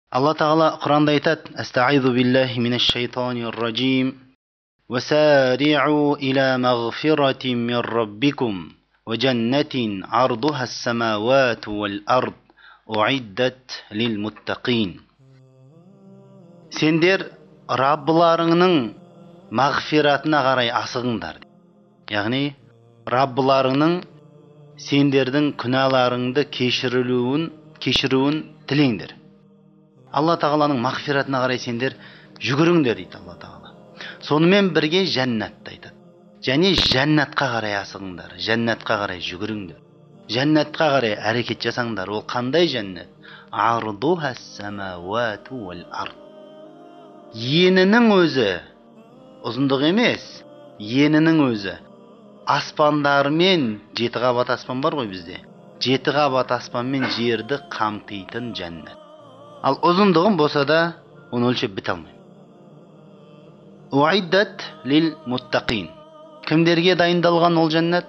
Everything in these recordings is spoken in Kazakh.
Алла Тағала Құранда айтады: "Астаизу биллахи минаш шайтанир ражим. Васари'у иля магфиратин мир раббикум ва джаннатин ардуха ас-самавату вал ард уиддат лил муттақин." Сендер Раббыларыңның мағфиратына қарай асығыңдар. Яғни Раббыларыңның сендердің күнәларыңды кешіруін тілеңдер. Алла Тағаланың мағфиратына қарай сендер жүгіріңдер дейді Алла Тағала. Сонымен бірге жәннатты айтады. Және жәннатқа қарай асығыңдар, жәннатқа қарай жүгіріңдер. Жәннатқа қарай әрекет жасаңдар. Ол қандай жәннат? Ардуха ас-самавату вал ард. Енінің өзі ұзындық емес, енінің өзі аспандар мен 7 қабат аспан бар ғой бізде. 7 қабат аспан мен жерді қамтитын жәннат. Ал ұзындығын болса да оны өлшеп біте алмаймын. Уиддат лил муттақин. Кімдерге дайындалған ол жәннат?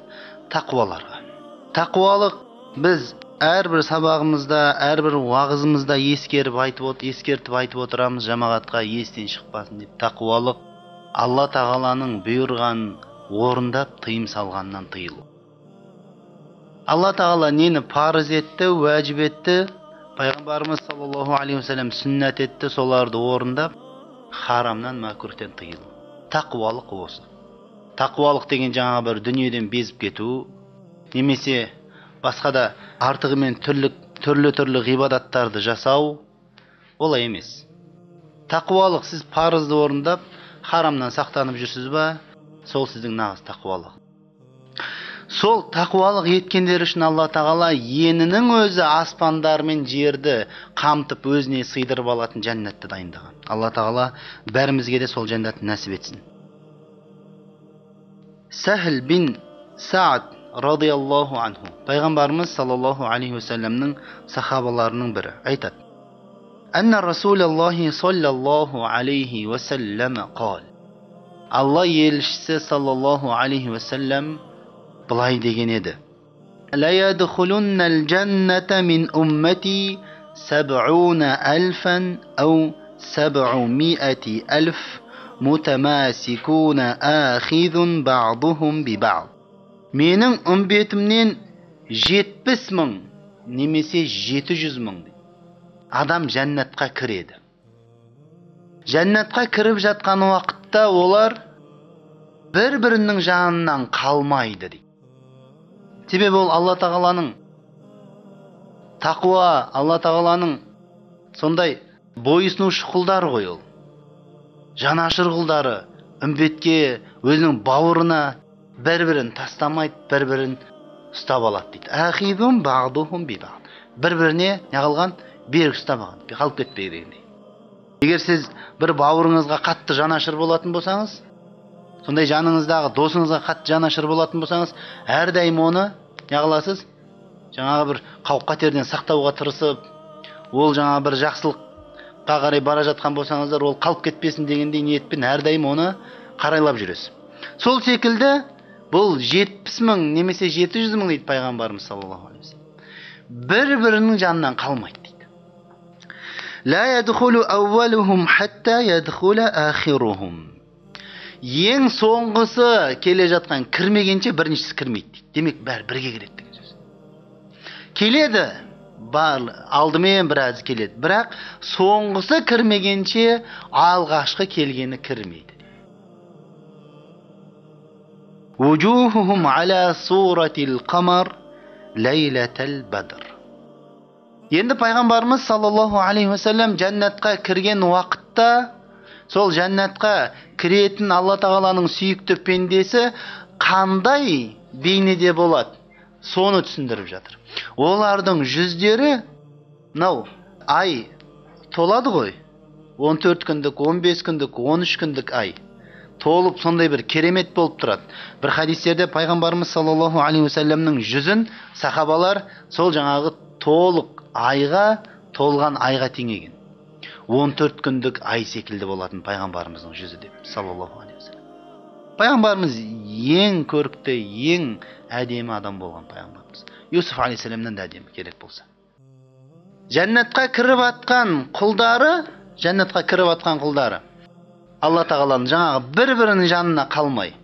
Тақуаларға. Тақуалық біз әрбір сабағымызда, әрбір уағызымызда ескертіп айтып отырамыз жамағатқа естен шықпасын деп. Тақуалық Алла Тағаланың бұйырған орындап тыйым салғаннан тыйылу. Алла Тағала нені парыз етті, уәжіп етті, пайғамбарымыз саллаллаху алейхи вассалам сүннат етті, соларды орындап харамнан, мәкрухтен тыйылу. Тақуалық осы. Тақуалық деген жаңа бір дүниеден безіп кету, немесе басқа да артығымен түрлі ғибадаттарды жасау, олай емес. Тақуалық сіз парызды орындап, харамнан сақтанып жүрсіз ба, сол сіздің нағыз тақуалық. Сол тақуалық еткендер үшін Алла Тағала енінің өзі аспандар мен жерді қамтып өзіне сыйдырып алатын жәннатты дайындаған. Алла Тағала бәрімізге де сол жәннатты нәсіп етсін. Сахл бин Саад радиаллаху анху, пайғамбарымыз саллаллаху алейхи вассаламның сахабаларының бірі айтады: "Анна Расулаллахи саллаллаху алейхи вассалам қал." Алла елшісі саллаллаху алейхи вассалам былай деген еді: "Ла ядхулуннал джанната мин уммати 70,000 ау 700,000 мутамасикуна ахизун бa'духум би бa'д." Менің үмбетімнен 70,000 немесе 700,000 адам жәннатқа кіреді. Жәннатқа кіріп жатқан уақытта олар бір-бірінің жанынан қалмайды дейді. Себебі ол Алла Тағаланың тақуа, Алла Тағаланың сондай бойсынушы құлдары ғой ол. Жанашыр құлдары үмбетке, өзінің бауырына бір-бірін тастамайды, бір-бірін ұстап алады дейді. Ахизун бa'духум би бa'д. Бір-біріне неғылған берік ұстамаған, қалып кетпей дегендей. Егер сіз бір бауырыңызға қатты жанашыр болатын болсаңыз, сондай жаныңыздағы досыңызға қатты жанашыр болатын болсаңыз, әрдайым оны неғыласыз? Жаңағы бір қауіп-қатерден сақтауға тырысып, ол жаңағы бір жақсылыққа қарай бара жатқан болсаңыздар, ол қалып кетпесін дегендей ниетпен әрдайым оны қарайлап жүресіз. Сол секілді бұл 70,000 немесе 700,000 дейді пайғамбарымыз саллаллаху алейхи вассалам. Бір-бірінің жанынан қалмайды дейді. Ла ядхулу аввалухум хатта ядхула ахирухум. Ең соңғысы келе жатқан кірмегенше біріншісі кірмейді дейді. Демек бәрі бірге келеді деген сөз. Келеді, алдымен біраз келеді, бірақ соңғысы кірмегенше алғашқы келгені кірмейді. Вужухухум аля суратил қамар лейлатал бадр. Енді пайғамбарымыз саллаллаху алейхи вассалам жәннатқа кірген уақытта, сол жәннатқа кіретін Алла Тағаланың сүйікті пендесі қандай бейнеде болады, соны түсіндіріп жатыр. Олардың жүздері, ай толады ғой, 14 күндік, 15 күндік, 13 күндік ай толып сондай бір керемет болып тұрады. Бір хадистерде пайғамбарымыз саллаллаху алейхи вассаламның жүзін сахабалар сол жаңағы толық айға, толған айға теңеген. 14 күндік ай секілді болатын пайғамбарымыздың жүзі деп, саллаллаху алейхи вассалам. Пайғамбарымыз ең көрікті, ең әдемі адам болған пайғамбарымыз. Юсуф алейхиссаламнан да әдемі керек болса. Жәннатқа кіріп атқан құлдары, Алла тағаланың жаңағы бір-бірінің жанына қалмай,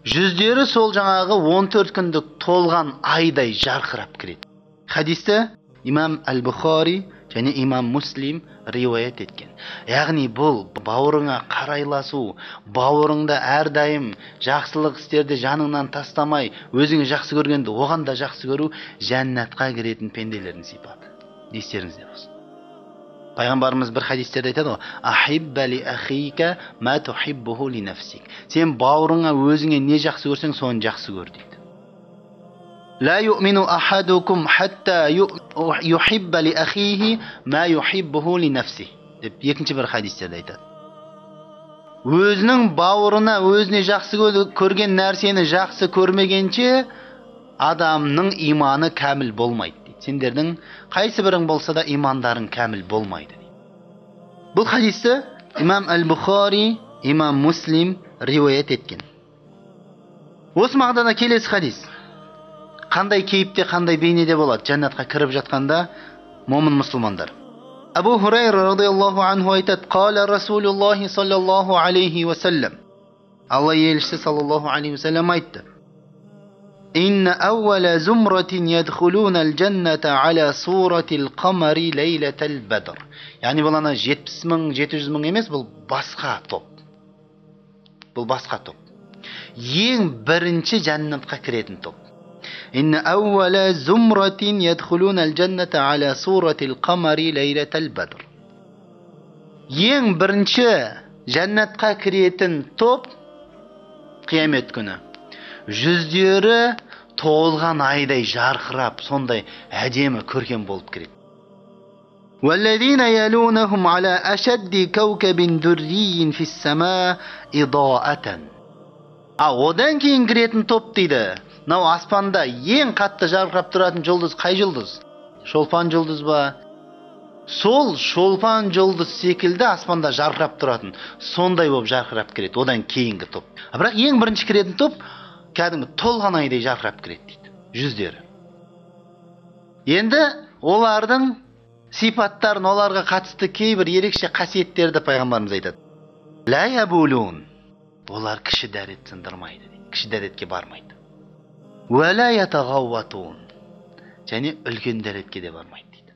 жүздері сол жаңағы 14 күндік толған айдай жарқырап кіреді. Хадисті имам Әл-Бұхари және имам Муслим риуаят еткен. Яғни бұл бауырыңа қарайласу, бауырыңда әрдайым жақсылық істерді жаныңнан тастамай, өзіңе жақсы көргенді оған да жақсы көру жәннатқа кіретін пенделердің сипаты. Естеріңізде болсын. Пайғамбарымыз бір хадистерде айтады ғой: "Ахибба ли ахика ма тухиббуху ли нафсик." Сен бауырыңа өзіңе не жақсы көрсең, соны жақсы көр дейді. "Ла ю'мину ахадукум хатта юхибба ли ахихи ма юхиббуху ли нафсих." деп екінші бір хадистерде айтады. Өзінің бауырына өзіне жақсы көрген нәрсені жақсы көрмегенше адамның иманы кәміл болмайды. Сендердің қайсы бірің болса да имандарың кәміл болмайды. Бұл хадисті имам Әл-Бұхари, имам Муслим риуаят еткен. Осы мағынада келесі хадис. Қандай кейіпте, қандай бейнеде болады жәннатқа кіріп жатқанда момын мұсылмандар. Абу Хурайра радиаллаху анху айтады: "Қала Расулуллахи саллаллаху алейхи ва саллям." Алла елшісі саллаллаху алейхи ва саллям айтты: "Инна аувала зумратин ядхулуна аль-джанната аля суратил қамари лейлатал бадр." Яғни бұл ана 70 мың, 700 мың емес, бұл басқа топ. Бұл басқа топ. Ең бірінші жәннатқа кіретін топ. Инна аувала зумратин ядхулуна аль-джанната аля суратил қамари лейлатал бадр. Ең бірінші жәннатқа кіретін топ қиямет күні. Жүздері толған айдай жарқырап, сондай әдемі көркем болып кіреді. وَالَّذِينَ يَلُونَهُمْ عَلَى أَشَدِّ كَوْكَبٍ دُرِّيٍّ فِي السَّمَاءِ إِضَاءَةً. Одан кейін кіретін топ дейді. Мынау аспанда ең қатты жарқырап тұратын жұлдыз қай жұлдыз? Шолпан жұлдыз ба? Сол шолпан жұлдыз секілді аспанда жарқырап тұратын, сондай болып жарқырап кіреді. Одан кейінгі топ. Бірақ ең бірінші кіретін топ кәдімгі толған айдай жарқырап кіреді дейді. Жүздері. Енді олардың сипаттарын, оларға қатысты кейбір ерекше қасиеттерді пайғамбарымыз айтады. Ла ябулун. Олар кіші дәрет сындырмайды дейді. Кіші дәретке бармайды. Уәлә ятағауатун. Және үлкен дәретке де бармайды дейді.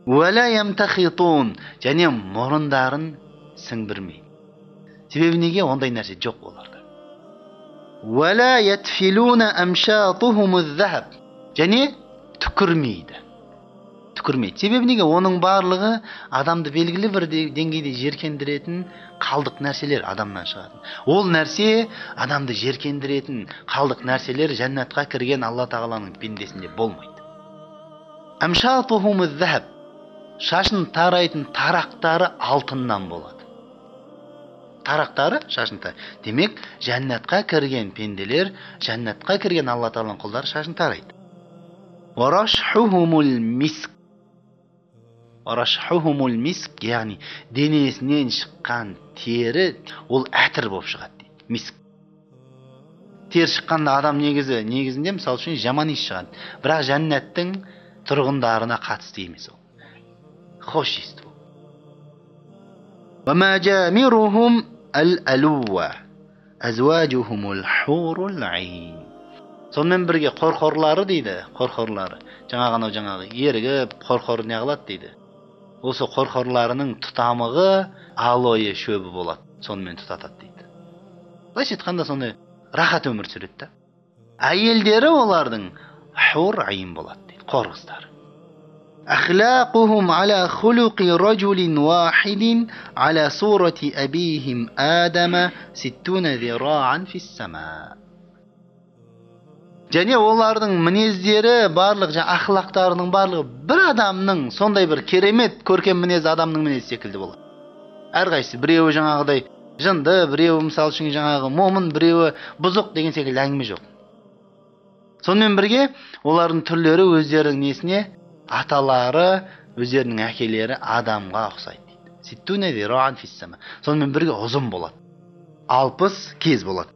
Уәлә ямтахитун. Және мұрындарын сіңбірмейді. Себебі неге? Ондай нәрсе жоқ оларда. Уәлә ятфилуна амшатухумуз захаб. Және түкірмейді. Себебі неге? Оның барлығы адамды белгілі бір деңгейде жеркендіретін қалдық нәрселер адамнан шығады. Ол нәрсе адамды жеркендіретін қалдық нәрселер жәннатқа кірген Алла тағаланың пендесінде болмайды. Амшатухумуз захаб. Шашын тарайтын тарақтары алтыннан болады. Тарақтары шашын тарайды. Демек, жәннатқа кірген пенделер, жәннатқа кірген Алла тағаланың құлдары шашын тарайды. Варашхухумул миск. Арашхухумул миск, яғни денесінен шыққан тері, ол әтір болып шығады дейді. Миск. Тер шыққанда адам негізінде мысалы үшін жаман иіс шығады. Бірақ жәннаттың тұрғындарына қатысты емес ол. Хош иісті ол. Ва маджамирухум ал-алуа азважухумул хурул айн. Сонымен бірге қорқорлары дейді, қорқорлары. Жаңағы ерігіп, қорқор не қылады дейді. Осы қорқорларының тұтамығы алойы шөбі болады. Сонымен тұтатады дейді. Былайша айтқанда сондай рахат өмір сүреді. Әйелдері олардың хур айн болады дейді, қорғыздары. Ахлақухум аля хулуқи ражулин вахидин аля сурати абихим Адама 60 зираан фиссама. Және олардың мінездері барлық, ақылақтарының барлығы бір адамның сондай бір керемет көркем мінез адамның мінезі секілді болады. Әрқайсысы біреуі жаңағыдай жынды, біреуі мысалы үшін жаңағы момын, біреуі бұзық деген секілді әңгіме жоқ. Сонымен бірге олардың түрлері өздерінің несіне, аталары, өздерінің әкелері адамға ұқсайды дейді. Сонымен бірге ұзын болады. 60 кез болады.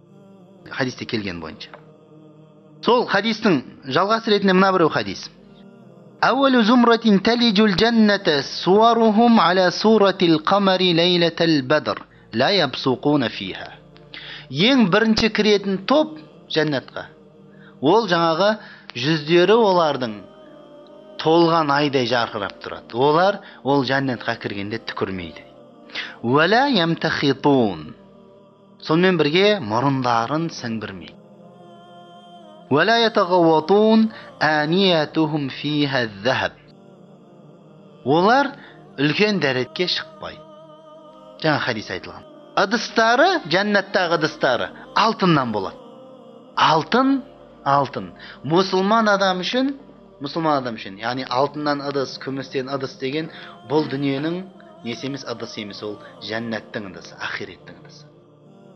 Хадисте келген бойынша. Сол хадистің жалғасы ретінде мына біреу хадис. أول زمرة تلج الجنة صورهم على صورة القمر ليلة البدر لا يبصقون فيها. Ең бірінші кіретін топ жәннатқа. Ол жаңағы жүздері олардың толған айдай жарқырап тұрады. Олар ол жәннатқа кіргенде түкірмейді. Уәлә ямтахитун. Сонымен бірге мұрындарын сіңбірмейді. Уәлә ятағауатун әниятухум фиха зәхаб. Олар үлкен дәретке шықпайды. Жаңа хадис айтылған. Ыдыстары, жәннаттағы ыдыстары алтыннан болады. Алтын. Мұсылман адам үшін, яғни алтыннан ыдыс, күмістен ыдыс деген бұл дүниенің несі емес, ыдыс емес, ол жәннаттың ыдысы, ахиреттің ыдысы.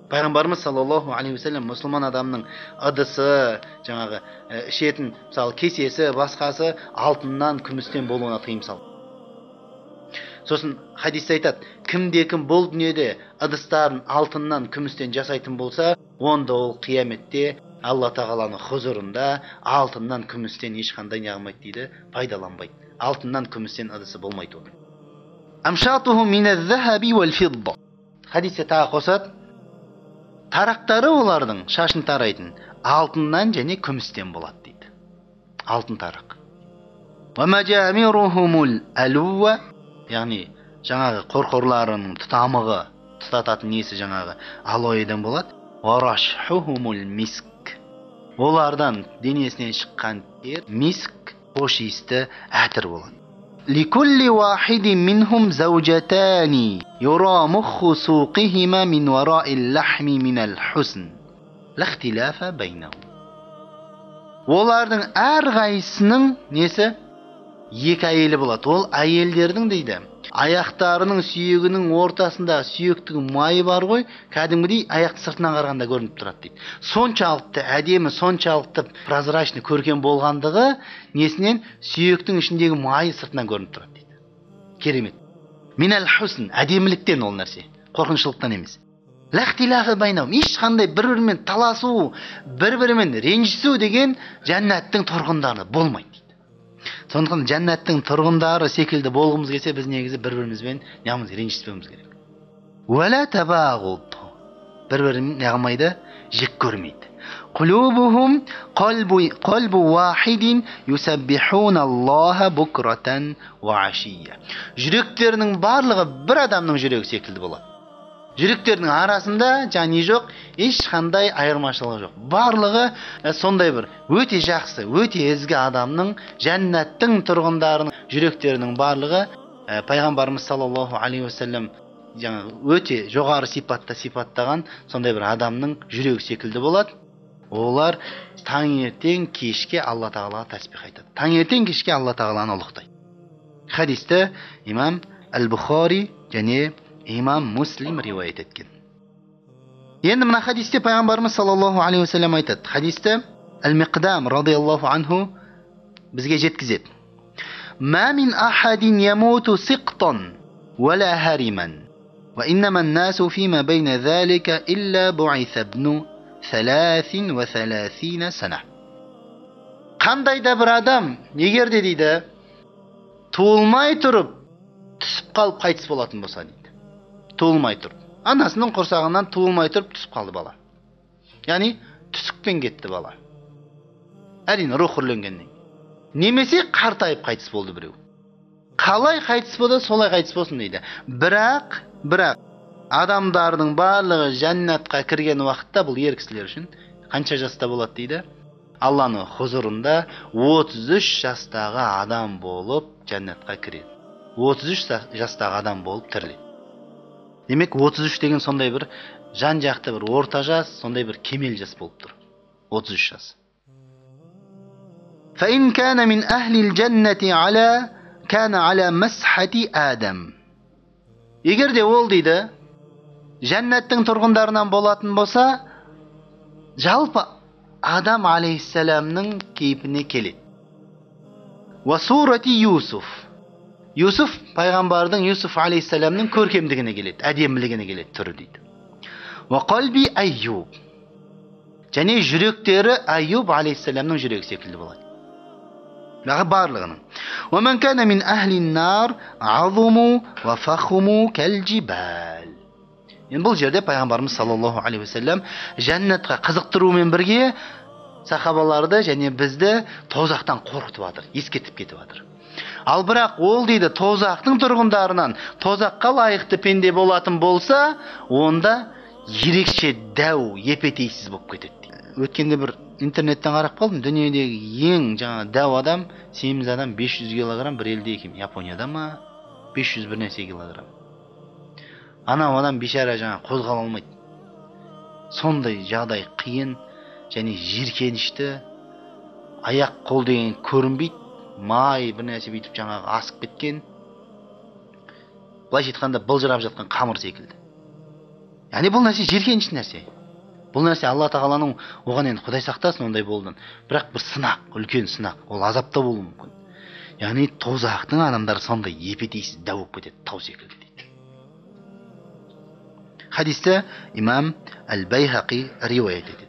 Пайғамбарымыз саллаллаху алейхи вассалам мұсылман адамның ыдысы, жаңағы ішетін, мысалы кесесі, басқасы алтыннан, күмістен болуына тыйым салды. Сосын хадисте айтады, кімде-кім бұл дүниеде ыдыстарын алтыннан, күмістен жасайтын болса, онда ол қияметте Алла тағаланың хұзурында алтыннан, күмістен ешқандай не қылмайды дейді, пайдаланбайды. Алтыннан, күмістен ыдысы болмайды оның. Амшатуху миназ-захаби вал-фидда. Хадисте тағы қосады, тарақтары олардың шашын тарайтын алтыннан және күмістен болады дейді. Алтын тарақ. Ва маджамирухумул алува, яғни жаңағы қорқорларының тұтамығы, тұтататын несі жаңағы алойдан болады. Ва рашхухумул миск. Олардан денесінен шыққан тер миск, хош иісті әтір болады. لكل واحد منهم زوجتان يرى مخ سوقهما من وراء اللحم من الحسن لا اختلاف بينهم. Олардың әрқайсысының несі? Екі әйелі болады. Ол әйелдердің дейді. Аяқтарының сүйегінің ортасында сүйектің майы бар ғой, кәдімгідей аяқты сыртынан қарағанда көрініп тұрады дейді. Соншалықты әдемі, соншалықты прозрачный көркем болғандығы несінен сүйектің ішіндегі майы сыртынан көрініп тұрады дейді. Керемет. Минал хусн, әдеміліктен ол нәрсе, қорқыншылықтан емес. Лахтилафы байнауым, ешқандай бір-бірімен таласу, бір-бірімен ренжісу деген жәннаттың тұрғындары болмайды. Сондықтан жәннаттың тұрғындары секілді болғымыз келсе, біз негізі бір-бірімізбен неғымыз ренжіспеуіміз керек. Уәлә табағуд. Бір-бірін неғылмайды, жек көрмейді. Құлубухум қалбу вахидин юсаббихуна Аллаха букратан ва ашия. Жүректерінің барлығы бір адамның жүрегі секілді болады. Жүректердің арасында жаны жоқ, ешқандай айырмашылығы жоқ. Барлығы сондай бір өте жақсы, өте ізгі адамның, жәннаттың тұрғындарының жүректерінің барлығы пайғамбарымыз саллаллаху алейхи вассалам өте жоғары сипаттаған сондай бір адамның жүрегі секілді болады. Олар таңертең кешке Алла тағалаға тәсбих айтады. Таңертең кешке Алла тағаланы ұлықтайды. Хадисте имам Әл-Бухари және имам Муслим риуаят еткен. Енді мына хадисте пайғамбарымыз саллаллаху алейхи вассалам айтады. Хадисте Әл-Миқдам радиаллаху анху бізге жеткізеді. Ма мин ахадин ямуту сиқтан вала хариман ва иннама ан-насу фима байна залика илля буиса ибну 33 сана. Қандай да бір адам егер де дейді туылмай тұрып түсіп қалып қайтыс болатын болса дейді. Туылмай тұрып. Анасының құрсағынан туылмай тұрып түсіп қалды бала. Яғни түсікпен кетті бала. Әрине рух үрленгеннен. Немесе қартайып қайтыс болды біреу. Қалай қайтыс болды, солай қайтыс болсын дейді. Бірақ адамдардың барлығы жәннатқа кірген уақытта бұл ер кісілер үшін қанша жаста болады дейді? Алланың хұзурында 33 жастағы адам болып жәннатқа кіреді. 33 жастағы адам болып тіріледі. Демек 33 деген сондай бір жан-жақты бір орта жас, сондай бір кемел жас болып тұр. 33 жас. فَإِنْ كَانَ مِنْ أَهْلِ الْجَنَّةِ كَانَ عَلَى مَسْحَةِ آدَمِ. Егер де ол дейді, жәннаттың тұрғындарынан болатын болса, жалпы Адам алейхиссаламның кейпіне келеді. وَسُورَةِ Юсуф. Юсуф, пайғамбардың Юсуф алейхиссаламның көркемдігіне келеді, әдемілігіне келеді түрі дейді. وَقَلْبِ Айюб. Және жүректері Айюб алейхиссаламның жүрегі секілді болады. барлығының. وَمَنْ كَانَ مِنْ أَهْلِ النَّارِ عَظُمُ وَفَخُمُ كَالْجِبَالِ. Енді бұл жерде пайғамбарымыз саллаллаху алейхи вассалам жәннатқа қызықтырумен бірге сахабаларды және бізді тозақтан қорқытып жатыр, ескертіп кетіп жатыр. Ал бірақ ол дейді тозақтың тұрғындарынан тозаққа лайықты пенде болатын болса, онда ерекше дәу, епетейсіз болып кетеді. Өткенде бір интернеттен қарап қалдым, дүниедегі ең дәу адам, семіз адам 500 килограмм бір елде екен, Японияда ма 500 бір нәрсе килограмм. Анау адам бейшара қозғала алмайды. Сондай жағдай қиын және жиіркенішті, аяқ қол деген көрінбейді, май бір нәрсе бүйтіп асып кеткен, былайша айтқанда былжырап жатқан қамыр секілді. Яғни бұл нәрсе жиіркенішті нәрсе. Бұл нәрсе Алла тағаланың, оған енді Құдай сақтасын ондай болудан, бірақ бір сынақ, үлкен сынақ, ол азапта болуы мүмкін. Яғни тозақтың адамдары сондай епетейсіз дәу болып кетеді, тау секілді дейді. Хадисте имам Әл-Байхақи риуаят етеді.